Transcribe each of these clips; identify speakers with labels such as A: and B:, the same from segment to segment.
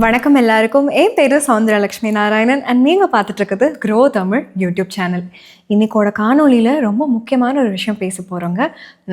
A: வணக்கம் எல்லாருக்கும். என் பேரு சௌந்தரலட்சுமி நாராயணன் அண்ட் நீங்கள் பார்த்துட்டு இருக்கிறது க்ரோ தமிழ் யூடியூப் சேனல். இன்னைக்கோட காணொலியில் ரொம்ப முக்கியமான ஒரு விஷயம் பேச போகிறோங்க.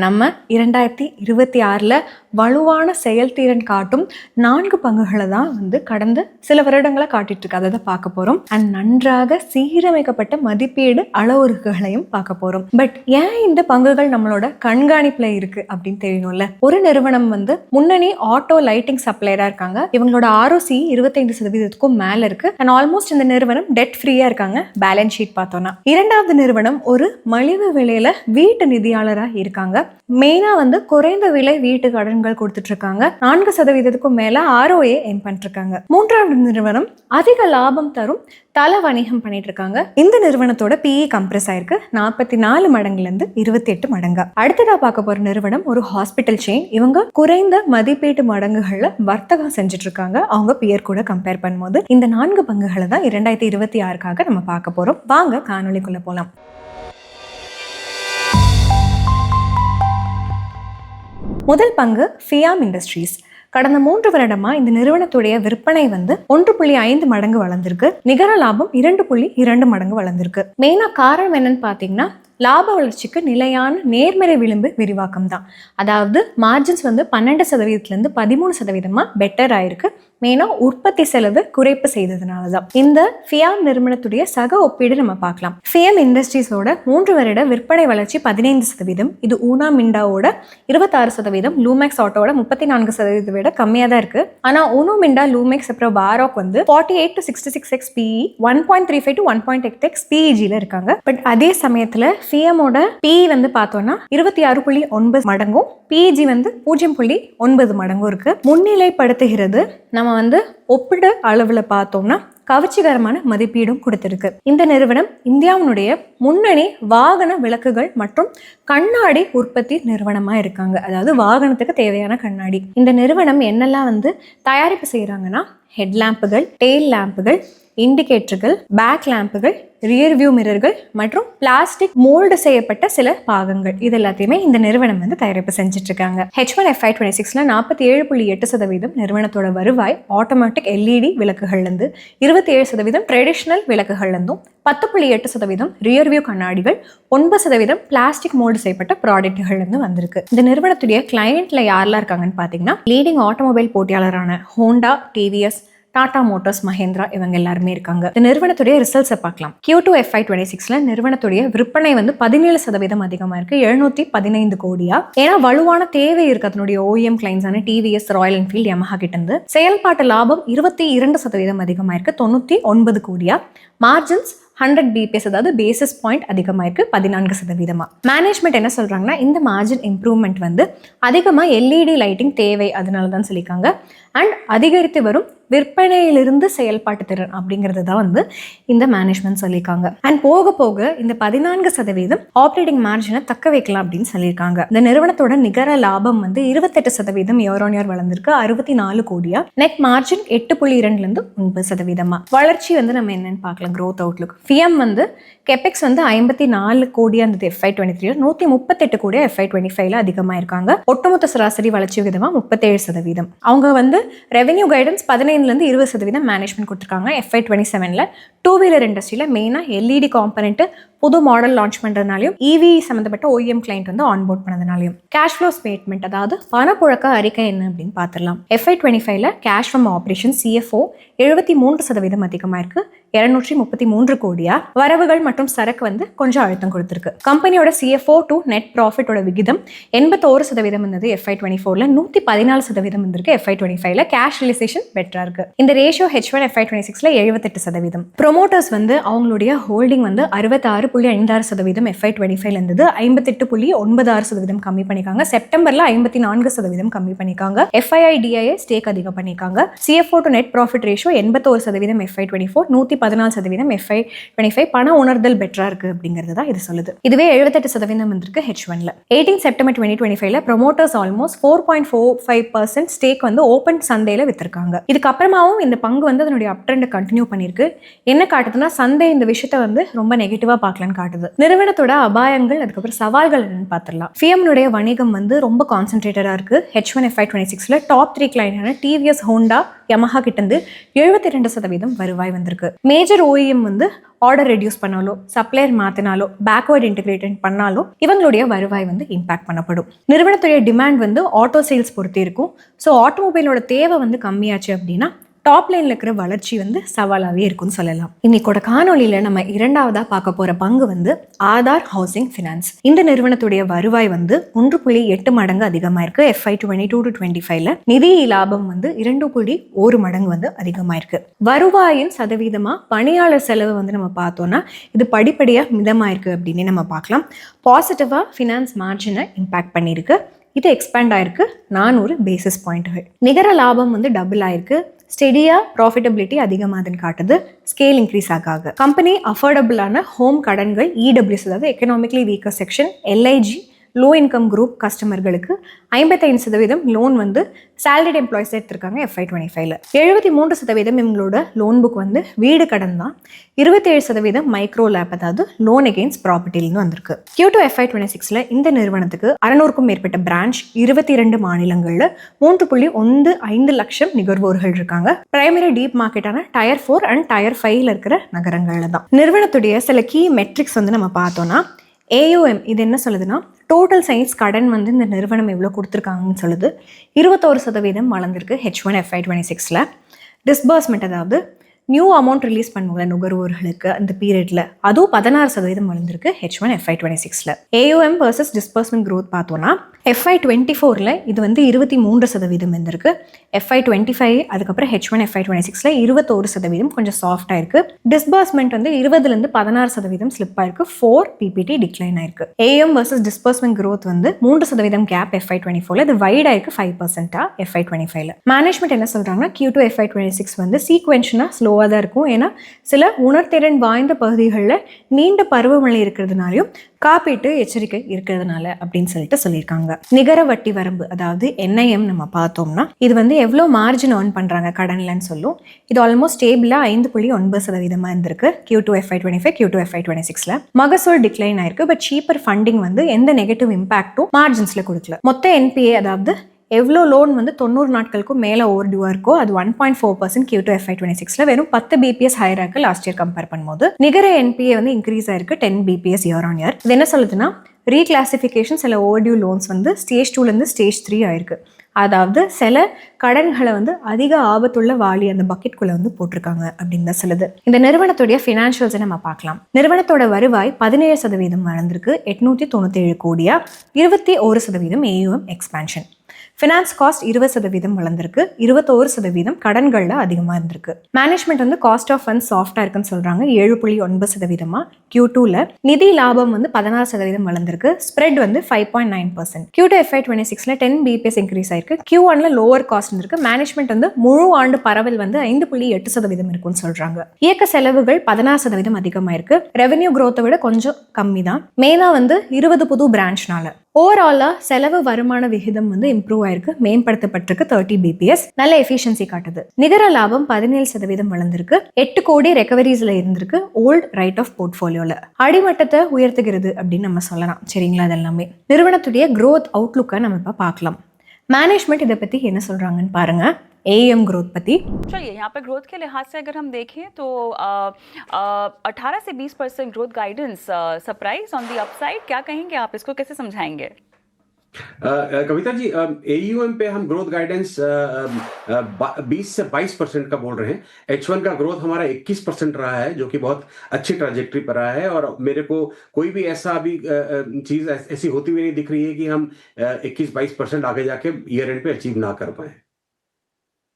A: நம்ம 2026 வலுவான செயல்திறன் காட்டும் 4 பங்குகளை தான் கடந்த சில வருடங்களை காட்டிட்டு இருக்கு. அதை தான் பார்க்க போகிறோம். அண்ட் நன்றாக சீரமைக்கப்பட்ட மதிப்பீடு அளவுறுகளையும் பார்க்க போகிறோம். பட் ஏன் இந்த பங்குகள் நம்மளோட கண்காணிப்பில் இருக்குது அப்படின்னு தெரியணும்ல. ஒரு நிறுவனம் முன்னணி ஆட்டோ லைட்டிங் சப்ளையராக இருக்காங்க. இவங்களோட ROC 25% மேல இருக்கு. அண்ட் ஆல்மோஸ்ட் இந்த நிறுவனம் டெட் ஃப்ரீயா இருக்காங்க. பேலன்ஸ் ஷீட் பார்த்தோம்னா இரண்டாவது நிறுவனம் ஒரு மலிவு விலையில வீட்டு நிதியாளரா இருக்காங்க. மெயினா குறைந்த விலை வீட்டு கடன்கள் கொடுத்துட்டு இருக்காங்க. 4% மேல ROA என் பண்ணிட்டு இருக்காங்க. மூன்றாவது நிறுவனம் அதிக லாபம் தரும் தல வணிகம் பண்ணிட்டு இருக்காங்க. இந்த நிறுவனத்தோட PE கம்ப்ரஸ் ஆயிருக்கு 44 மடங்குல இருந்து 28 மடங்கா. அடுத்ததா பார்க்க போற நிறுவனம் ஒரு ஹாஸ்பிட்டல் செயின். இவங்க குறைந்த மதிப்பீட்டு மடங்குகள்ல வர்த்தகம் செஞ்சுட்டு இருக்காங்க. அவங்க பியர் கூட கம்பேர் பண்ணும்போது இந்த 4 பங்குகளை தான் 2026க்காக நம்ம பார்க்க போறோம். வாங்க காணொலிக்குள்ள போலாம். முதல் பங்கு ஃபியாம் இண்டஸ்ட்ரீஸ். கடந்த 3 வருடமா இந்த நிறுவனத்துடைய விற்பனை 1.5 மடங்கு வளர்ந்திருக்கு. நிகர லாபம் 2.2 மடங்கு வளர்ந்திருக்கு. மெயினா காரணம் என்னன்னு பாத்தீங்கன்னா லாப வளர்ச்சிக்கு நிலையான நேர்மறை விளிம்பு விரிவாக்கம் தான். அதாவது மார்ஜின்ஸ் 12%லேருந்து 13% பெட்டர் ஆயிருக்கு. மெயினா உற்பத்தி செலவு குறைப்பு செய்ததுனால தான். இந்த ஃபியாம் நிறுவனத்துடைய சக ஒப்பீடு நம்ம பார்க்கலாம். ஃபியாம் இண்டஸ்ட்ரீஸோட 3 வருட விற்பனை வளர்ச்சி 15%. இது ஊனா மிண்டாவோட 26%, லூமேக்ஸ் ஆட்டோட 34% விட கம்மியாக தான் இருக்கு. ஆனா ஊனோ மிண்டா, லூமேக்ஸ் அப்புறம் பாராக் 48 to 66x PE, 1.35 to 1.8x PEG இருக்காங்க. பட் அதே சமயத்துல ஃபியாமோட PE பார்த்தோம்னா 26.9 மடங்கும் PEG 0.9 மடங்கும் இருக்கு. முன்னிலைப்படுத்துகிறது. நம்ம ஒப்பிடு அளவுல பார்த்தோம்னா கவர்ச்சிகரமான மதிப்பீடும் கொடுத்திருக்கு. இந்த நிறுவனம் இந்தியாவுடைய முன்னணி வாகன விளக்குகள் மற்றும் கண்ணாடி உற்பத்தி நிறுவனமா இருக்காங்க. அதாவது வாகனத்துக்கு தேவையான கண்ணாடி. இந்த நிறுவனம் என்னெல்லாம் தயாரிப்பு செய்யறாங்கன்னா ஹெட் லேம்புகள், டெயில் லேம்புகள், இண்டிகேட்டர்கள், பேக் லேம்புகள், ரியர் வியூ மிரர்கள் மற்றும் பிளாஸ்டிக் மோல்டு செய்யப்பட்ட சில பாகங்கள், இது எல்லாத்தையுமே இந்த நிறுவனம் தயாரிப்பு செஞ்சுட்டு இருக்காங்க. H1 FY26 47.8% நிறுவனத்தோட வருவாய் ஆட்டோமேட்டிக் LED விளக்குகள்ல இருந்து, 27% ட்ரெடிஷனல் விளக்குகள்ல இருந்தும், 10.8% ரியர் வியூ கண்ணாடிகள், 9% பிளாஸ்டிக் மோல்டு செய்யப்பட்ட ப்ராடக்ட்கள் இருந்து வந்திருக்கு. இந்த நிறுவனத்துடைய கிளையண்ட்ல யாரெல்லாம் இருக்காங்கன்னு பாத்தீங்கன்னா லீடிங் ஆட்டோமொபைல் போட்டியாளரான Honda, TVS, Tata Motors, Mahindra, இவங்க எல்லாருமே இருக்காங்க. இந்த நிறுவனத்துடைய ரிசல்ட்ஸை பார்க்கலாம். Q2 FY26 நிறுவனத்துடைய விற்பனை 17% அதிகமா இருக்கு, 715 கோடியா. ஏன்னா வலுவான தேவை இருக்கு அதனுடைய OEM கிளைண்ட்ஸான TVS, Royal Enfield, Yamaha கிட்ட இருந்து. செயல்பாட்டு லாபம் 22% அதிகமா இருக்கு, 99 கோடியா. மார்ஜின்ஸ் 100 BPS, அதாவது பேசிஸ் பாயிண்ட் அதிகமாக இருக்கு, 14%. மேனேஜ்மெண்ட் என்ன சொல்றாங்கன்னா இந்த மார்ஜின் இம்ப்ரூவ்மெண்ட் அதிகமா LED லைட்டிங் தேவை, அதனால தான் சொல்லியிருக்காங்க. அண்ட் அதிகரித்து வரும் விற்பனையிலிருந்து செயல்பாட்டு திறன் அப்படிங்கிறது தான் இந்த மேனேஜ்மெண்ட் சொல்லியிருக்காங்க. அண்ட் போக போக இந்த 14% ஆப்ரேட்டிங் மார்ஜினை தக்க வைக்கலாம் அப்படின்னு சொல்லியிருக்காங்க. இந்த நிறுவனத்தோட நிகர லாபம் 28% இயர் ஆன் இயர் வளர்ந்திருக்கு, 64 கோடியா. நெட் மார்ஜின் 8.2லேருந்து 9%. வளர்ச்சி நம்ம என்னன்னு பார்க்கலாம். growth outlook. ஃபியம் கெபெக்ஸ் 54 கோடியா இருந்தது FY23, 138 கோடியா FY25 அதிகமா இருக்காங்க. ஒட்டுமொத்த சராசரி வளர்ச்சி விகிதமா 37%. அவங்க ரெவென்யூ கைடன்ஸ் 15லேருந்து 20% மேனேஜ்மெண்ட் கொடுத்துருக்காங்க. FY27 டூ வீலர் இண்டஸ்ட்ரியில மெயினா LED காம்பனண்ட் புது மாடல் லான்ச் பண்றதுனாலையும் EV சம்பந்தப்பட்ட OEM கிளைண்ட் ஆன்போர்ட் பண்ணதுனாலையும். கேஷ் ஃப்ளோ ஸ்டேட்மெண்ட், அதாவது பணப்புழக்க அறிக்கை என்ன அப்படின்னு பார்த்துடலாம். FY25 cash from operation CFO 73% அதிகமா இருக்கு, 233 கோடியா. வரவுகள் மற்றும் சரக்கு கொஞ்சம் அழுத்தம் கொடுத்திருக்கு. கம்பெனியோட CFO டு நெட் ப்ராஃபிட்டோட விகிதம் 81% இருந்தது FY24, 114% இருந்திருக்கு FY25. கேஷ் ரிலைசேஷன் பெட்டரா இருக்கு. இந்த ரேஷியோ H1 FY26 78%. ப்ரொமோட்டர்ஸ் அவங்களுடைய ஹோல்டிங் 66.56% FY25 இருந்தது, 58.96% கம்மி பண்ணிருக்காங்க. செப்டம்பர்ல 54% கம்மி பண்ணிருக்காங்க. FII DIA ஸ்டேக் அதிகம் பண்ணிருக்காங்க. CFO to net profit ratio 81% FY24, 14%, FY25 பண உணர்தல் பெட்டரா இருக்கு அப்படிங்கிறது தான் இது சொல்லுது. இதுவே 78% வந்திருக்கு H1ல. 18 செப்டம்பர் 2025ல ப்ரொமோட்டர்ஸ் ஆல்மோஸ்ட் 4.45% ஸ்டேக் வந்து ஓப்பன் சந்தையில வித்திருக்காங்க. இதுக்கப்புறமாவும் இந்த பங்கு வந்து அதனுடைய அப் ட்ரெண்ட் கண்டினியூ பண்ணிருக்கு. என்ன காட்டுதுன்னா சந்தை இந்த விஷயத்த வந்து ரொம்ப நெகட்டிவா பார்க்கலான்னு காட்டுது. நிறுவனத்தோட அபாயங்கள் அதுக்கப்புறம் சவால்கள் என்னன்னு பார்த்துடலாம். ஃபியம்னுடைய வணிகம் வந்து ரொம்ப கான்சென்ட்ரேட்டடா இருக்கு. H1 FY26ல டாப் 3 கிளைண்டான டிவிஎஸ், ஹோண்டா, யமஹா கிட்டந்து 72% வருவாய் வந்திருக்கு. மேஜர் OEM வந்து ஆர்டர் ரெடியூஸ் பண்ணாலோ, சப்ளையர் மாத்தினாலோ, பேக்வர்ட் இன்டெகிரேட் பண்ணாலோ இவங்களுடைய வருவாய் வந்து இம்பாக்ட் பண்ணப்படும். நிறுவனத்துடைய டிமாண்ட் வந்து ஆட்டோ சேல்ஸ் பொறுத்து இருக்கும். ஸோ ஆட்டோமொபைலோட தேவை வந்து கம்மியாச்சு அப்படின்னா டாப் லைன்ல இருக்கிற வளர்ச்சி வந்து சவாலாகவே இருக்குன்னு சொல்லலாம். இன்னைக்கோட காணொலியில நம்ம இரண்டாவதா பார்க்க போற பங்கு வந்து ஆதார் ஹவுசிங் ஃபினான்ஸ். இந்த நிறுவனத்துடைய வருவாய் வந்து 1.8 மடங்கு அதிகமாயிருக்கு. FY22 to 25ல நிதி லாபம் வந்து 2.1 மடங்கு வந்து அதிகமாயிருக்கு. வருவாயின் சதவீதமா பணியாளர் செலவு வந்து நம்ம பார்த்தோம்னா இது படிப்படியா மிதமாயிருக்கு அப்படின்னு நம்ம பார்க்கலாம். பாசிட்டிவா ஃபினான்ஸ் மார்ஜினை இம்பாக்ட் பண்ணியிருக்கு. இது எக்ஸ்பேண்ட் ஆயிருக்கு 400 பேசிஸ் பாயிண்ட்கள். நிகர லாபம் வந்து டபுள் ஆயிருக்கு. ஸ்டெடியா ப்ராஃபிட்டபிலிட்டி அதிகமாகுதுன்னு காட்டுது. ஸ்கேல் இன்க்ரீஸ் ஆகாது. கம்பெனி அஃபோர்டபுளான ஹோம் கடன்கள் EWS, அதாவது economically weaker section, LIG, low income group கஸ்டமர்களுக்கு 55% லோன் வந்து சேலரிட் எம்ப்ளாய்ஸ் எடுத்திருக்காங்க FY25ல. 73% இவங்களோட லோன் புக் வந்து வீடு கடன் தான். 27% மைக்ரோ லேப், அதாவது லோன் அகெயின்ஸ்ட் ப்ராப்பர்ட்டிலிருந்து வந்திருக்கு. Q2 FY26ல இந்த நிறுவனத்துக்கு 600க்கும் மேற்பட்ட பிரான்ச் 22 மாநிலங்கள்ல 3.15 லட்சம் நுகர்வோர்கள் இருக்காங்க. பிரைமரி டீப் மார்க்கெட்டான டயர் 4 அண்ட் டயர் 5ல இருக்கிற நகரங்கள்ல தான். நிறுவனத்துடைய சில கீ மெட்ரிக்ஸ் வந்து நம்ம பார்த்தோம்னா AUM இது என்ன சொல்லுதுன்னா டோட்டல் சைஸ் கடன் வந்து இந்த நிறுவனம் எவ்வளோ கொடுத்துருக்காங்கன்னு சொல்லுது. 21% வளர்ந்துருக்கு H1 FY26ல. டிஸ்பர்ஸ்மெண்ட், அதாவது நியூ அமௌண்ட் ரிலீஸ் பண்ணுவாங்க நுகர்வோர்களுக்கு அந்த பீரியட்ல, அதுவும் 16% வளர்ந்துருக்கு H1 FY26ல. AUM versus disbursement growth பார்த்தோம்னா FY24ல இது வந்து 23% இருந்திருக்கு. FY25 அதுக்கப்புறம் H1 FY26ல 21% கொஞ்சம் சாஃப்ட் ஆயிருக்கு. டிஸ்பர்ஸ்மெண்ட் வந்து 20லேருந்து 16% ஸ்லிப் ஆயிருக்கு. 4 PPT டிக்ளைன் ஆயிருக்கு. AUM வர்சஸ் டிஸ்பர்ஸ்மெண்ட் க்ரோத் வந்து 3% கேப் FY24ல, இது வைட் ஆயிருக்கு 5% FY25ல. மேனேஜ்மெண்ட் என்ன சொல்றாங்கன்னா Q2 FY26 வந்து சீக்வென்ஷனா ஸ்லோவாக தான் இருக்கும். ஏன்னா சில உணர்திறன் வாய்ந்த பகுதிகளில் நீண்ட பருவமழை இருக்கிறதுனாலையும் காப்பீட்டு எச்சரிக்கை இருக்கிறதுனால அப்படின்னு சொல்லியிருக்காங்க. நிகர வட்டி வரம்பு, அதாவது NIM நம்ம பார்த்தோம்னா இது வந்து எவ்வளோ மார்ஜின் ஏர்ன் பண்றாங்க கடன்லன்னு சொல்லும். இது ஆல்மோஸ்ட் ஸ்டேபிளா 5.9% இருந்திருக்கு Q2 FY25 Q2 FY26ல. மகசூல் டிக்ளைன் ஆயிருக்கு. பட் சீப்பர் ஃபண்டிங் வந்து எந்த நெகட்டிவ் இம்பாக்டும் மார்ஜின்ஸ்ல கொடுக்கல. மொத்த NPA, அதாவது எவ்வளோ லோன் வந்து 90 நாட்களுக்கும் மேலே ஓவர்டியூவாக இருக்கோ அது 1.4% Q2 FY26ல வெறும் 10 BPS ஹையராக இருக்கு லாஸ்ட் இயர் கம்பேர் பண்ணும்போது. நிகர NPA வந்து இன்க்ரீஸ் ஆயிருக்கு 10 BPS இயர் ஆன் இயர். இது என்ன சொல்லுதுன்னா ரீகிளாசிஃபிகேஷன் சில ஓவர்டியூ லோன்ஸ் வந்து ஸ்டேஜ் 2லேருந்து ஸ்டேஜ் 3 ஆயிருக்கு. அதாவது சில கடன்களை வந்து அதிக ஆபத்துள்ள வாலி அந்த பக்கெட்குள்ள வந்து போட்டிருக்காங்க அப்படின்னு தான் சொல்லுது. இந்த நிறுவனத்துடைய ஃபினான்ஷியல்ஸை நம்ம பார்க்கலாம். நிறுவனத்தோட வருவாய் 17% வளர்ந்திருக்கு 897 கோடியா. 21% AUM எக்ஸ்பான்ஷன். Finance cost 20% வளர்ந்திருக்கு. 21% கடன்கள்ல அதிகமாக இருந்திருக்கு. மேனேஜ்மெண்ட் வந்து காஸ்ட் ஆஃப் ஃபண்ட்ஸ் சாஃப்டா இருக்குன்னு சொல்றாங்க 7.9%. Q2ல நிதி லாபம் வந்து 16% வளர்ந்திருக்கு. ஸ்ப்ரெட் வந்து 5.9%. Q2 FY26ல 10 BPS இன்க்ரீஸ் ஆயிருக்கு. Q1ல லோவர் காஸ்ட் இருந்திருக்கு. மேனேஜ்மெண்ட் வந்து முழு ஆண்டு பரவல் வந்து 5.8% இருக்குன்னு சொல்றாங்க. இயக்க செலவுகள் 16% அதிகமாயிருக்கு. ரெவென்யூ growth விட கொஞ்சம் கம்மி தான். மெயினா வந்து 20 புது பிரான்ச்னால. ஓவராலா செலவு வருமான விகிதம் வந்து இம்ப்ரூவ் ஆயிருக்கு, மேம்படுத்தப்பட்டிருக்கு 30 BPS. நல்ல எஃபிஷியன்சி காட்டுது. நிகர லாபம் 17% வளர்ந்திருக்கு. 8 கோடி ரெக்கவரிஸ்ல இருந்திருக்கு ஓல்ட் ரைட் ஆஃப் போர்ட்ஃபோலியோல. அடிமட்டத்தை உயர்த்துகிறது அப்படின்னு நம்ம சொல்லலாம். சரிங்களா? அதெல்லாமே நிறுவனத்துடைய growth அவுட்லுக்கை நம்ம இப்போ பார்க்கலாம். மேனேஜ்மெண்ட் இதை பத்தி என்ன சொல்றாங்கன்னு பாருங்க. AUM ग्रोथ पति
B: चलिए यहाँ पे ग्रोथ के लिहाज से अगर हम देखें तो 18 से 20% growth guidance surprise on the upside, क्या कहेंगे आप, इसको कैसे समझाएंगे?
C: कविता जी, AUM पे हम ग्रोथ गाइडेंस 20 से 22% का बोल रहे हैं. H1 का ग्रोथ हमारा 21% रहा है, जो कि बहुत अच्छी ट्रैजेक्टरी पर रहा है. और मेरे को कोई भी ऐसा अभी चीज ऐसी होती हुई नहीं दिख रही है कि हम 21-22% आगे जाके ईयर एंड पे अचीव ना कर पाए.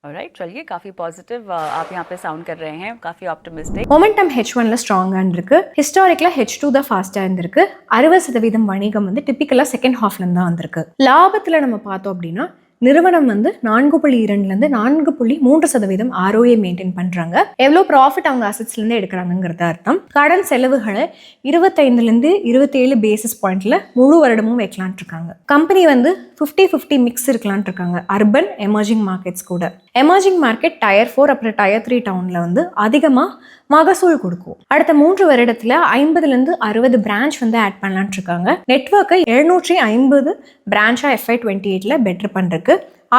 B: ऑलराइट, चलिए काफी पॉजिटिव आप यहाँ पे साउंड कर रहे हैं, काफी ऑप्टिमिस्टिक.
A: மொமெண்டம் H1ல ஸ்ட்ராங்கா இருக்கு. ஹிஸ்டாரிக்கலா H2 தான் ஃபாஸ்டா இருந்திருக்கு. 60% வணிகம் வந்து டிபிக்கலா செகண்ட் ஹாஃப்ல தான் வந்திருக்கு. லாபத்துல நம்ம பார்த்தோம் அப்படின்னா நிறுவனம் வந்து 4.2லேருந்து 4.3% ROA மெயின்டைன் பண்றாங்க. எவ்வளோ ப்ராஃபிட் அவங்க அசெட்ஸ்லேருந்து எடுக்கிறாங்கிறது அர்த்தம். கடன் செலவுகளை 25லேருந்து 27 பேசிஸ் பாயிண்ட்ல முழு வருடமும் வைக்கலான் இருக்காங்க. கம்பெனி வந்து 50-50 மிக்ஸ் இருக்கலான் இருக்காங்க அர்பன் எமர்ஜிங் மார்க்கெட்ஸ் கூட. எமர்ஜிங் மார்க்கெட் டயர் 4 அப்புறம் டயர் 3 டவுன்ல வந்து அதிகமாக மகசூல் கொடுக்கும். அடுத்த 3 வருடத்துல 50லேருந்து 60 பிரான்ச் வந்து ஆட் பண்ணலான் இருக்காங்க. நெட்வொர்க்கை 750 பிரான்ச்சா FY28ல பெட்டர் பண்றதுக்கு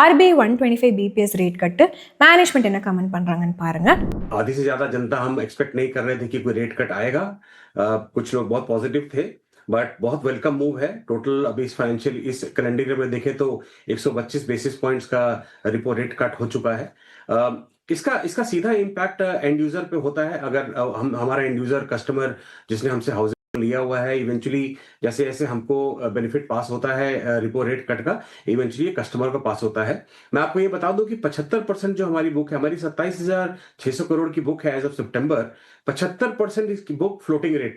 A: RBI 125 BPS rate cut management என்ன கமெண்ட் பண்றாங்கன்னு பாருங்க.
C: आधी से ज्यादा जनता हम एक्सपेक्ट नहीं कर रहे थे कि कोई रेट कट आएगा. कुछ लोग बहुत पॉजिटिव थे, बट बहुत वेलकम मूव है. टोटल अभी इस फाइनेंशियल इस कैलेंडर ईयर में देखें तो 125 बेसिस पॉइंट्स का रिपो रेट कट हो चुका है. इसका सीधा इम्पैक्ट एंड यूजर पे होता है. अगर हमारा एंड यूजर कस्टमर जिसने हमसे हाउसिंग लिया हुआ है, इवेंचुअली जैसे जैसे हमको बेनिफिट पास होता है रिपो रेट कट का, इवेंचुअली कस्टमर को पास होता है. मैं आपको ये बता दूं कि 75% जो हमारी बुक है, हमारी 27,600 करोड़ की बुक है एज ऑफ सितंबर, 75% इसकी बुक फ्लोटिंग रेट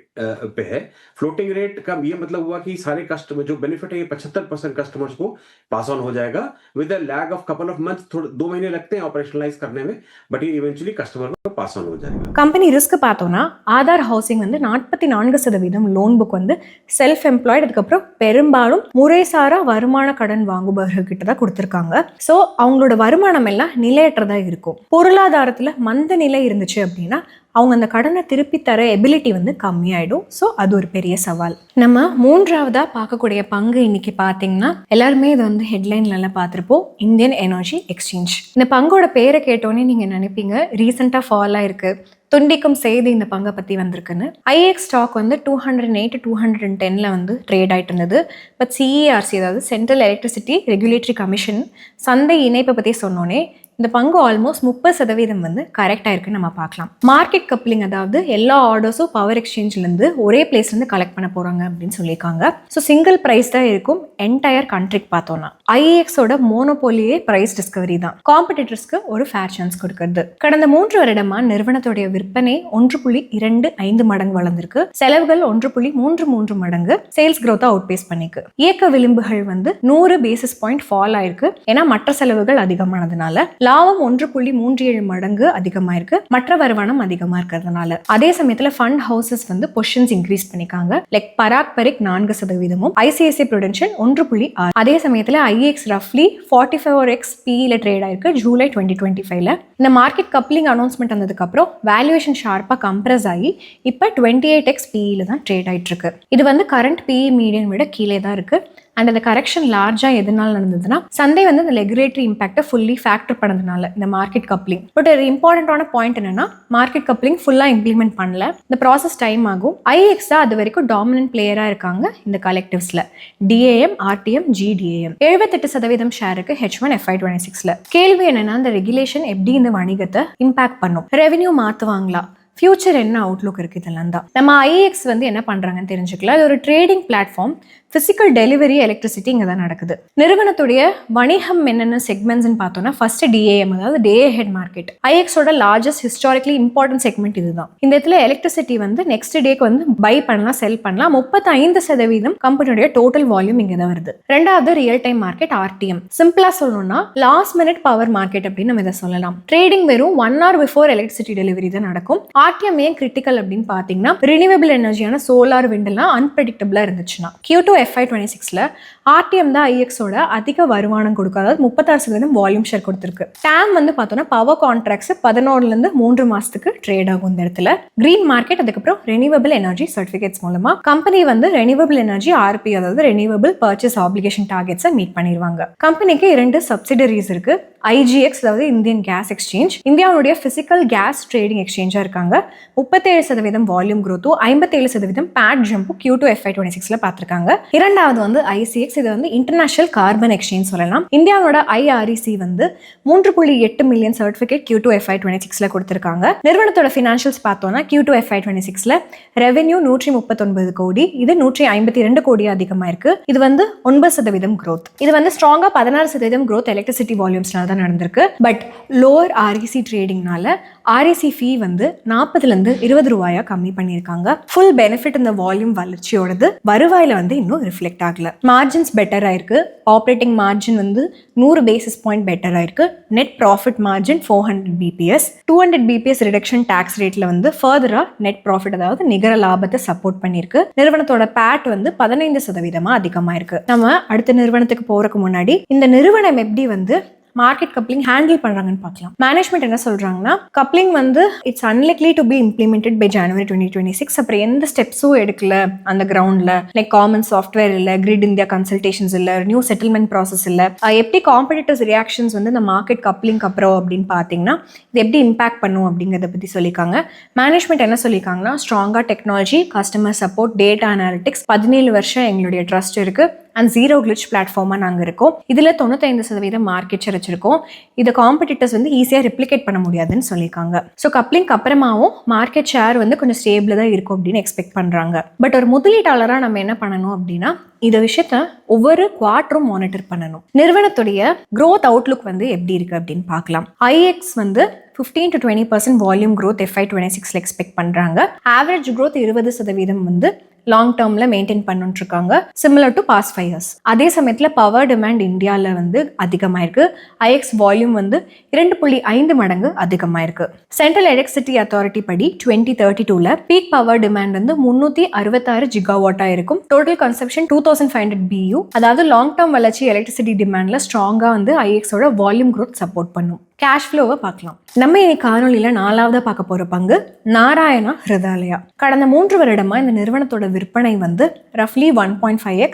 C: पे है. फ्लोटिंग रेट का ये मतलब हुआ कि सारे कस्टमर जो बेनिफिट है ये 75% कस्टमर्स को पास ऑन हो जाएगा with a lag of couple of months. थोड़े 2 महीने लगते हैं ऑपरेशनलाइज करने में, बट ये इवेंचुअली कस्टमर को पास ऑन हो जाएगा.
A: கம்பெனி ரிஸ்க் பார்த்தோம்னா ஆதார் ஹவுசிங் வந்து 44% லோன் புக் வந்து செல்ஃப் எம்ப்ளாய்டு, அதுக்கப்புறம் பெரும்பாலும் முறைசாரா வருமான கடன் வாங்குபவர்கள் கிட்ட தான் கொடுத்துருக்காங்க. ஸோ அவங்களோட வருமானம் எல்லாம் நிலையற்றதா இருக்கும். பொருளாதாரத்துல மந்த நிலை இருந்துச்சு அப்படின்னா அவங்க அந்த கடனை திருப்பி தர எபிலிட்டி வந்து கம்மியாயிடும். ஸோ அது ஒரு பெரிய சவால். நம்ம மூன்றாவதா பார்க்கக்கூடிய பங்கு இன்னைக்கு பார்த்தீங்கன்னா எல்லாருமே இது வந்து ஹெட்லைன்லாம் பார்த்துருப்போம், இந்தியன் எனர்ஜி எக்ஸ்சேஞ்ச். இந்த பங்கோட பேரை கேட்டோன்னே நீங்க நினைப்பீங்க ரீசெண்டாக ஃபால் ஆயிருக்கு, துண்டிக்கும் செய்தி இந்த பங்கை பற்றி வந்திருக்குன்னு. IEX ஸ்டாக் வந்து 208 210ல் வந்து ட்ரேட் ஆகிட்டு இருந்தது. பட் CERC அதாவது சென்ட்ரல் எலக்ட்ரிசிட்டி ரெகுலேட்டரி கமிஷன் சந்தை இணைப்பை பற்றி சொன்னோன்னே இந்த பங்கு ஆல்மோஸ்ட் 30% வந்து கரெக்டாக இருக்குன்னு நம்ம பார்க்கலாம். மார்க்கெட் கப்ளிங் அதாவது எல்லா ஆர்டர்ஸும் பவர் எக்ஸ்சேஞ்ச்லேருந்து ஒரே பிளேஸ்லேருந்து கலெக்ட் பண்ண போகிறாங்க அப்படின்னு சொல்லியிருக்காங்க. ஸோ சிங்கிள் ப்ரைஸ் தான் இருக்கும் என்டையர் கண்ட்ரிக்கு பார்த்தோன்னா. IEXோட மோனோபோலியே ப்ரைஸ் டிஸ்கவரி தான், காம்படிட்டர்ஸ்க்கு ஒரு ஃபேர் சான்ஸ் கொடுக்கறது. கடந்த 3 வருடமா நிறுவனத்துடைய விற்பனை 1.25 மடங்கு வளர்ந்திருக்கு. செலவுகள் 1.33 மடங்கு சேல்ஸ் growth அவுட் பேஸ் பண்ணிருக்கு. இயக்க விளிம்புகள் வந்து 100 பேசிஸ் பாயிண்ட் ஃபால் ஆயிருக்கு, ஏன்னா மற்ற செலவுகள் அதிகமானதுனால. லாபம் 1.37 மடங்கு அதிகமாயிருக்கு, மற்ற வருமானம் அதிகமா இருக்கிறதுனால. அதே சமயத்துல ஃபண்ட் ஹவுசஸ் வந்து பொசிஷன்ஸ் இன்க்ரீஸ் பண்ணிக்காங்க. லைக் பராக் பரிக் 4%, ICICI Prudential 1.6. அதே சமயத்துல IEX ரஃப்லி 44x PE ட்ரேட் ஆயிருக்கு ஜூலை 2025ல. இந்த மார்க்கெட் கப்ளிங் அனௌன்ஸ்மெண்ட் வந்ததுக்கு அப்புறம் வேல்யூவேஷன் ஷார்ப்பா கம்ப்ரஸ் ஆகி இப்ப 28x PE தான் ட்ரேட் ஆயிட்டு இருக்கு. இது வந்து கரண்ட் PE மீடியன் விட கீழே தான் இருக்கு. அண்ட் அந்த கரெக்ஷன் லார்ஜாக எதனால நடந்ததுன்னா சந்தை வந்து அந்த ரெகுலேட்டரி இம்பாக்டை ஃபுல்லி ஃபேக்டர் பண்ணதுனால இந்த மார்க்கெட் கப்ளிங். பட் ஒரு இம்பார்ட்டண்ட்டான பாயிண்ட் என்னன்னா மார்க்கெட் கப்ளிங் ஃபுல்லாக இம்ப்ளிமெண்ட் பண்ணல, இந்த ப்ராசஸ் டைம் ஆகும். IEX தான் அது வரைக்கும் டாமினன்ட் பிளேயராக இருக்காங்க இந்த கலெக்டிவ்ஸில். DAM, RTM, GDAM 78% ஷேருக்கு H1 FY26ல. கேள்வி என்னன்னா இந்த ரெகுலேஷன் எப்படி இந்த வணிகத்தை இம்பாக்ட் பண்ணும், ரெவென்யூ மாற்றுவாங்களா, ஃபியூச்சர் என்ன அவுட்லுக் இருக்குது, இதெல்லாம் தான். நம்ம IEX வந்து என்ன பண்ணுறாங்கன்னு தெரிஞ்சுக்கலாம். இது ஒரு trading platform, physical delivery electricity இங்கே தான் நடக்குது. நிறுவனத்துடைய வணிகம் என்னென்ன செக்மெண்ட்ஸ்ன்னு பார்த்தோம்னா ஃபர்ஸ்ட் DAM அதாவது டே ஹெட் மார்க்கெட். IEXோட லார்ஜஸ்ட் ஹிஸ்டாரிக்கலி இம்பார்ட்டன்ட் செக்மெண்ட் இதுதான். இந்த இடத்துல எலக்ட்ரிசிட்டி வந்து நெக்ஸ்ட் டேக்கு வந்து பை பண்ணலாம், செல் பண்ணலாம். 35% கம்பெனியோட டோட்டல் வால்யூம் இங்கே தான் வருது. ரெண்டாவது ரியல் டைம் மார்க்கெட் RTM. சிம்பிளா சொல்லணும்னா லாஸ்ட் மினிட் பவர் மார்க்கெட் அப்படின்னு நம்ம இதை சொல்லலாம். ட்ரேடிங் வெறும் 1 hour பிஃபோர் எலக்ட்ரிசிட்டி டெலிவரி தான் நடக்கும். RTM ஏன் கிரிட்டிக்கல் அப்படின்னு பார்த்தீங்கன்னா ரினியூவபிள் எனர்ஜியான சோலார் விண்ட் எல்லாம் அன்பிரடிக்டபிளா இருந்துச்சுன்னா. Q2 FY26ல RTM தான் IEXோட அதிக வருமானம் கொடுக்கும், அதாவது 36% வால்யூம் ஷேர் கொடுத்துருக்கு. TAM வந்து பார்த்தோம்னா பவர் கான்ட்ராக்ட்ஸ் 11லேருந்து 3 மாசத்துக்கு ட்ரேட் ஆகும் இந்த இடத்துல. கிரீன் மார்க்கெட், அதுக்கப்புறம் ரெனியூவபிள் எனர்ஜி சர்டிஃபிகேட்ஸ் மூலமா கம்பெனி வந்து ரெனியூவபிள் எனர்ஜி RP அதாவது ரெனியூவபிள் பர்ச்சேஸ் ஆப்ளிகேஷன் டார்கெட்ஸை மீட் பண்ணிடுவாங்க. கம்பெனிக்கு 2 சப்சிடரிஸ் இருக்கு. IGX அதாவது இந்தியன் கேஸ் எக்ஸ்சேஞ்ச் இந்தியாவுடைய பிசிக்கல் கேஸ் ட்ரேடிங் எக்ஸ்சேஞ்சா இருக்காங்க. 37% volume growth, 57% PAT jump Q2 FY26ல பார்த்திருக்காங்க. இரண்டாவது வந்து ICX, இது வந்து இன்டர்நேஷனல் கார்பன் எக்ஸ்சேஞ்ச் சொல்லலாம். இந்தியாவோட IREC வந்து 3.8 மில்லியன் சர்டிஃபிகேட் Q2 FY26ல கொடுத்திருக்காங்க. நிறுவனத்தோட ஃபினான்ஷியல்ஸ் பார்த்தோம்னா Q2 FY26ல ரெவென்யூ 139 கோடி, இது 152 கோடி அதிகமா இருக்கு. இது வந்து 9% growth. இது வந்து ஸ்ட்ராங்கா 16% growth எலக்ட்ரிசிட்டி வால்யூம்ஸ்னால தான் நடந்திருக்கு. பட் லோவர் REC ட்ரேடிங்னால ஆர்ஏசி ஃபீ வந்து 40லேருந்து 20 ரூபாயா கம்மி பண்ணியிருக்காங்க. ஃபுல் பெனிஃபிட் இந்த வால்யூம் வளர்ச்சியோடது வருவாயில வந்து இன்னும் ரிஃப்ளெக்ட் ஆகல. மார்ஜின்ஸ் பெட்டர் ஆயிருக்கு. ஆப்ரேட்டிங் மார்ஜின் வந்து 100 பேசிஸ் பாயிண்ட் பெட்டர் ஆயிருக்கு. Net profit margin 400 BPS, 200 BPS reduction tax ரேட்ல வந்து ஃபர்தரா நெட் ப்ராஃபிட் அதாவது நிகர லாபத்தை சப்போர்ட் பண்ணியிருக்கு. நிறுவனத்தோட பேட் வந்து 15% அதிகமா இருக்கு. நம்ம அடுத்த நிறுவனத்துக்கு போறதுக்கு முன்னாடி இந்த நிறுவனம் எப்படி வந்து மார்க்கெட் கப்ளிங் ஹேண்டில் பண்றாங்கன்னு பார்க்கலாம். மேனேஜ்மெண்ட் என்ன சொல்றாங்கன்னா, கப்ளிங் வந்து it's unlikely to be implemented by January 2026. அப்புறம் எந்த ஸ்டெப்ஸும் எடுக்கல அந்த கிரவுண்ட்ல, லைக் காமன் சாஃப்ட்வேர் இல்ல, கிரிட் இந்தியா கன்சல்டேஷன்ஸ் இல்ல, நியூ செட்டில்மெண்ட் ப்ராசஸ் இல்ல. எப்படி காம்படிட்டர்ஸ் ரியாக்ஷன்ஸ் வந்து இந்த மார்க்கெட் கப்ளிங் அப்புறம் அப்படின்னு பார்த்தீங்கன்னா இது எப்படி இம்பாக்ட் பண்ணும் அப்படிங்கிறத பத்தி சொல்லியிருக்காங்க. மேனேஜ்மெண்ட் என்ன சொல்லியிருக்காங்கன்னா, ஸ்ட்ராங்கா technology, customer support, data analytics, 17 வருஷம் எங்களுடைய ட்ரஸ்ட் இருக்கு அண்ட் ஜீரோ கிளிச் பிளாட்ஃபார்மாக நாங்கள் இருக்கோம். இதில் 95% மார்க்கெட் ஷேர் வச்சிருக்கோம். இதை காம்படிட்டர்ஸ் வந்து ஈஸியாக ரிப்ளிகேட் பண்ண முடியாதுன்னு சொல்லியிருக்காங்க. ஸோ கப்ளிங்க்கு அப்புறமாவும் மார்க்கெட் ஷேர் வந்து கொஞ்சம் ஸ்டேபிளாக தான் இருக்கும் அப்படின்னு எக்ஸ்பெக்ட் பண்ணுறாங்க. பட் ஒரு முதலீட்டாளராக நம்ம என்ன பண்ணணும் அப்படின்னா, இந்த விஷயத்த ஒவ்வொரு குவார்ட்டரும் மானிட்டர் பண்ணணும். நிறுவனத்துடைய க்ரோத் அவுட்லுக் வந்து எப்படி இருக்கு அப்படின்னு பார்க்கலாம். ஐஎக்ஸ் வந்து 15 to 20% volume growth FY 26 expect பண்ணுறாங்க. ஆவரேஜ் க்ரோத் 20% வந்து லாங் டேர்ம்ல மெயின்டைன் பண்ணிட்டு இருக்காங்க, சிமிலர் டு பாஸ்ட் 5 years. அதே சமயத்தில் பவர் டிமாண்ட் இந்தியாவில் வந்து அதிகமாயிருக்கு. ஐஎக்ஸ் வால்யூம் வந்து 2.5 மடங்கு அதிகமாயிருக்கு. சென்ட்ரல் எலக்ட்ரிசிட்டி அத்தாரிட்டி படி 2032ல பீக் பவர் டிமாண்ட் வந்து 366 ஜிகாவாட்டா இருக்கும். Total consumption 2500 BU. அதாவது லாங் டேர்ம் வளர்ச்சி எலக்ட்ரிசிட்டி டிமாண்ட்ல ஸ்ட்ராங்கா வந்து ஐஎக்ஸோட வால்யூம் க்ரோத் சப்போர்ட் பண்ணும். கேஷ் ஃப்ளோவை பார்க்கலாம். நம்ம இன்னைக்கு காணொலியில் 4ஆவதா பார்க்க போகிற பங்கு நாராயணா ஹிருதயாலயா. கடந்த 3 வருடமா இந்த நிறுவனத்தோட விற்பனை வந்து ரஃப்லி 1.5x,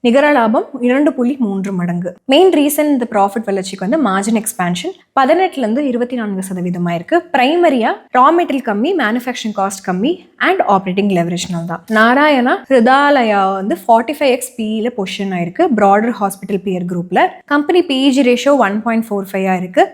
A: நிகர லாபம் 2.3 மடங்கு. மெயின் ரீசன் இந்த ப்ராஃபிட் வளர்ச்சிக்கு வந்து மார்ஜின் எக்ஸ்பான்ஷன் 18லேருந்து 24% இருக்கு. பிரைமரியா ரா மெட்டீரியல் கம்மி, மேனுஃபேக்சரிங் காஸ்ட் கம்மி அண்ட் ஆப்ரேட்டிங் லெவரேஜ்னால தான். நாராயணா ஹிருதயாலயா வந்து 45x PE பொசிஷன் ஆயிருக்கு ப்ராடர் ஹாஸ்பிட்டல் பியர் குரூப்ல. கம்பெனி PEG ரேஷியோ 1.45 இருக்கு,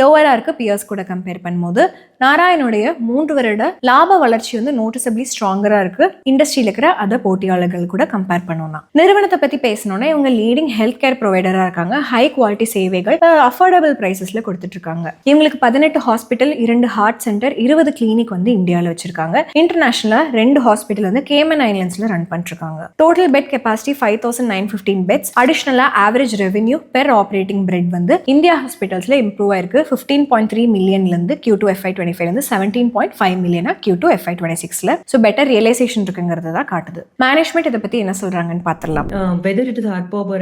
A: லோவரா இருக்கு பியர்ஸ் கூட கம்பேர் பண்ணும்போது. நாராயணுடைய 3 வருட லாப வளர்ச்சி வந்து நோட்டிசபிளி ஸ்ட்ராங்கரா இருக்கு இண்டஸ்ட்ரியில இருக்கிற அத போட்டியாளர்கள் கூட கம்பேர் பண்ணோம்னா. நிறுவனத்தை பத்தி பேசணும்னா, இவங்க லீடிங் ஹெல்த் கேர் ப்ரொவைடரா இருக்காங்க. ஹை குவாலிட்டி சேவைகள் அஃபோர்டபுள் பிரைசஸ்ல கொடுத்துட்டு இருக்காங்க. இவங்களுக்கு 18 ஹாஸ்பிட்டல், 2 ஹார்ட் சென்டர், 20 கிளினிக் வந்து இந்தியாவில் வச்சிருக்காங்க. இன்டர்நேஷனலா 2 ஹாஸ்பிட்டல் வந்து கேமன் ஐலண்ட்ஸ்ல ரன் பண்ணிருக்காங்க. Total bed capacity 5915 beds. அடிஷனலா average revenue per operating bed வந்து இந்தியா ஹாஸ்பிட்டல்ஸ்ல இம்ப்ரூவ் ஆயிருக்கு. 15.3 மில்லியன்ல இருந்து Q2 FY 25 இருந்து 17.5 மில்லியனா Q2 FY 26ல. ஸோ பெட்டர் ரியலைசேஷன் இருக்குங்கிறது தான் காட்டுது. மேனேஜ்மெண்ட் இதை பத்தி என்ன சொல்றாங்கன்னு பார்த்துடலாம்.
D: Whether it is ARPOB or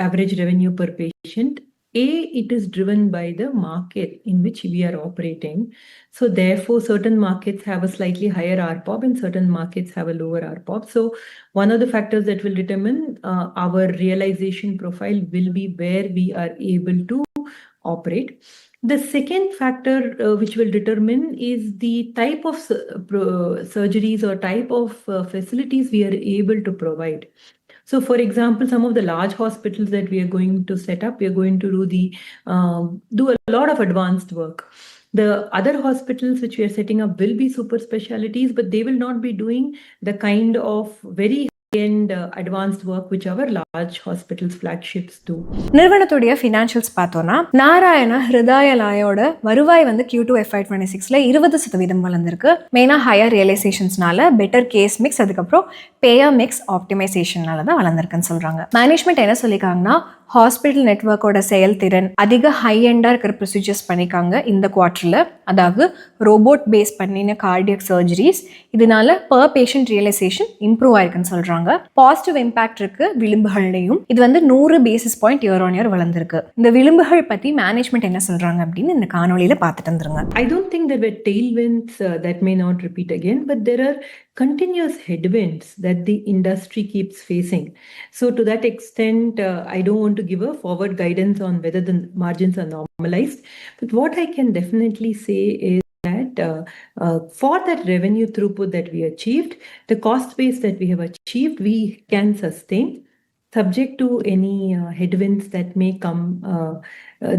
D: average revenue per patient, it is driven by the market in which we are operating. So therefore, certain markets have a slightly higher ARPOB and certain markets have a lower ARPOB. So one of the factors that will determine our realization profile will be where we are able to operate. The second factor which will determine is the type of surgeries or type of facilities we are able to provide. So, for example, some of the large hospitals that we are going to set up, we are going to do a lot of advanced work. The other hospitals which we are setting up will be super specialties, but they will not be doing the kind of very and advanced work which our large hospitals flagships do.
A: நிறுவனத்துடைய financials பார்த்தோம்னா, நாராயணா ஹிருதயாலயோட வருவாய் வந்து Q2 FY 26ல 20% வளர்ந்திருக்கு. மெயினா higher ரியலைசேஷன்ஸ்னால, better case mix, அதுக்கப்புறம் பேயர் mix ஆப்டிமைசேஷனால தான் வளர்ந்திருக்குன்னு சொல்றாங்க. Management என்ன சொல்லியிருக்காங்கன்னா, ஹாஸ்பிட்டல் நெட்வொர்க்கோட செயல்திறன் அதிக ஹை எண்டா இருக்கிற ப்ரொசீஜர்ஸ் பண்ணிக்காங்க இந்த குவார்ட்டர்ல. அதாவது ரோபோட் பேஸ் பண்ணின கார்டியக் சர்ஜரிஸ். இதனால பர் பேஷண்ட் ரியலைசேஷன் இம்ப்ரூவ் ஆயிருக்குன்னு சொல்றாங்க. பாசிட்டிவ் இம்பாக்ட் இருக்கு விளிம்புகள்லையும். இது வந்து 100 basis point year on year வளர்ந்திருக்கு. இந்த விளிம்புகள் பத்தி மேனேஜ்மெண்ட் என்ன சொல்றாங்க அப்படின்னு இந்த காணொலியில பார்த்துட்டு வந்துருங்க.
D: I don't think there were tailwinds that may not repeat again, but there are continuous headwinds that the industry keeps facing. So to that extent, I don't want to give a forward guidance on whether the margins are normalized, but what I can definitely say is that for that revenue throughput that we achieved, the cost base that we have achieved, we can sustain, subject to any headwinds that may come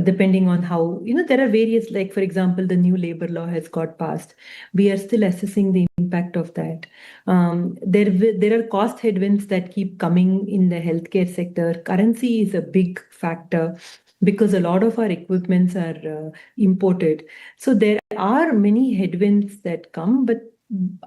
D: depending on how, there are various, like for example, the new labor law has got passed. We are still assessing the impact of that. There are cost headwinds that keep coming in the healthcare sector. Currency is a big factor. because a lot of our equipments are imported. So there are many headwinds that come, but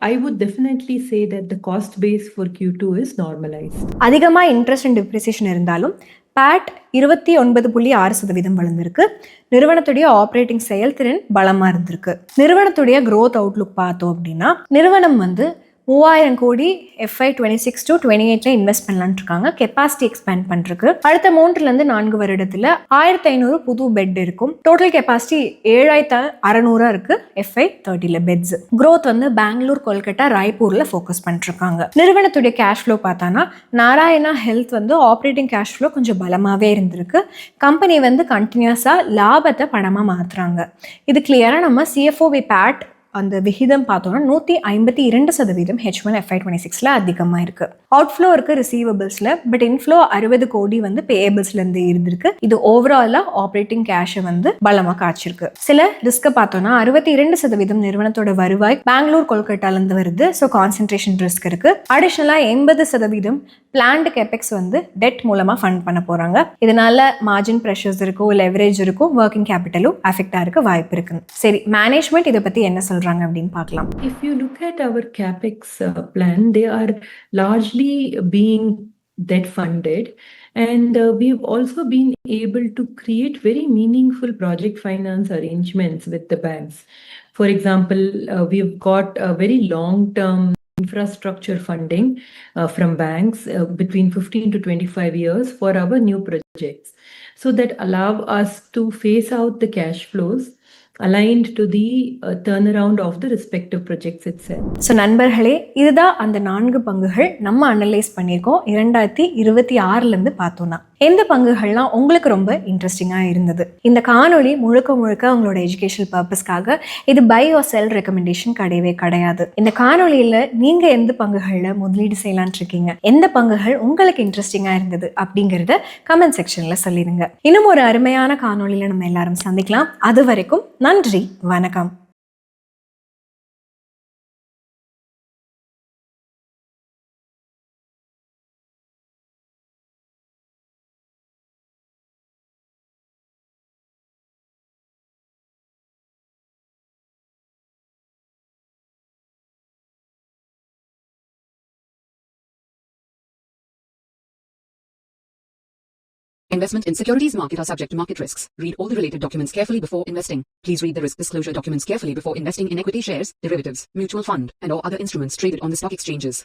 D: I would definitely say that the cost base for Q2 is normalized.
A: அதிகமாக interest and depreciation இருந்தாலும் bad 29.6% வளர்ந்திருக்கு. நிறுவனத்துடைய operating செயல்திறன் பலமாக இருந்திருக்கு. நிறுவனத்துடைய growth Outlook பார்த்தோம் அப்படின்னா நிறுவனம் வந்து 3000 கோடி FY 26 to 28 இன்வெஸ்ட் பண்ணலான்னு இருக்காங்க. கெப்பாசிட்டி எக்ஸ்பேண்ட் பண்றதுக்கு அடுத்த 3 to 4 வருடத்துல 1500 புது பெட் இருக்கும். டோட்டல் கெப்பாசிட்டி 7600 இருக்கு. FY 30 pets. growth வந்து பெங்களூர், கொல்கட்டா, ராய்ப்பூர்ல ஃபோக்கஸ் பண்ணிருக்காங்க. நிறுவனத்துடைய கேஷ் ஃப்ளோ பார்த்தானா நாராயணா ஹெல்த் வந்து ஆப்ரேட்டிங் கேஷ் ஃப்ளோ கொஞ்சம் பலமாவே இருந்திருக்கு. கம்பெனி வந்து கண்டினியூஸா லாபத்தை பணமா மாத்துறாங்க. இது கிளியரா நம்ம CFOB பேட் அந்த விகிதம் பார்த்தோம்னா 152% H1 FY 26ல அதிகமாக இருக்கு. அவுட்ஃப்ளோ இருக்கு ரிசீவபிள்ஸ்ல, பட் இன்ஃப்ளோ 60 கோடி வந்து பேயபிள்ஸ்ல இருந்து இருந்திருக்கு. இது ஓவராலா ஆப்ரேட்டிங் கேஷை வந்து பலமா காய்ச்சிருக்கு. சில ரிஸ்க் பார்த்தோம்னா 62% நிறுவனத்தோட வருவாய் பெங்களூர், கொல்கட்டால இருந்து வருது. ஸோ கான்சென்ட்ரேஷன் ரிஸ்க் இருக்கு. அடிஷனலா 80% பிளான்டு கேபெக்ஸ் வந்து டெட் மூலமா ஃபண்ட் பண்ண போறாங்க. இதனால மார்ஜின் ப்ரெஷர்ஸ் இருக்கும், லெவரேஜ் இருக்கும், ஒர்க்கிங் கேபிட்டலும் அஃபெக்ட் ஆக வாய்ப்பு இருக்கு. சரி, மேனேஜ்மெண்ட் இதை பத்தி என்ன சொல்றாங்க அப்படின்னு பார்க்கலாம்.
D: If you look at our capex plan, they are largely being debt funded, and we've also been able to create very meaningful project finance arrangements with the banks. For example, we've got a very long-term infrastructure funding from banks between 15 to 25 years for our new projects, so that allow us to phase out the cash flows aligned to the turnaround of the respective projects itself.
A: So நண்பர்களே, இதுதான் அந்த 4 பங்குகள் நம்ம analyse பண்ணியிருக்கோம் 2026 பார்த்தோம்னா. எந்த பங்குகள்லாம் உங்களுக்கு ரொம்ப இன்ட்ரெஸ்டிங்காக இருந்தது? இந்த காணொலி முழுக்க உங்களோட எஜுகேஷனல் பர்பஸ்க்காக இது பை ஆர் செல் ரெக்கமெண்டேஷன் கிடையவே கிடையாது. இந்த காணொலியில் நீங்கள் எந்த பங்குகளில் முதலீடு செய்யலான் இருக்கீங்க, எந்த பங்குகள் உங்களுக்கு இன்ட்ரெஸ்டிங்காக இருந்தது அப்படிங்கிறத கமெண்ட் செக்ஷனில் சொல்லிடுங்க. இன்னும் ஒரு அருமையான காணொலியில் நம்ம எல்லாரும் சந்திக்கலாம். அது வரைக்கும் நன்றி, வணக்கம்.
E: Investment in securities market are subject to market risks. Read all the related documents carefully before investing. Please read the risk disclosure documents carefully before investing in equity shares, derivatives, mutual fund, and or other instruments traded on the stock exchanges.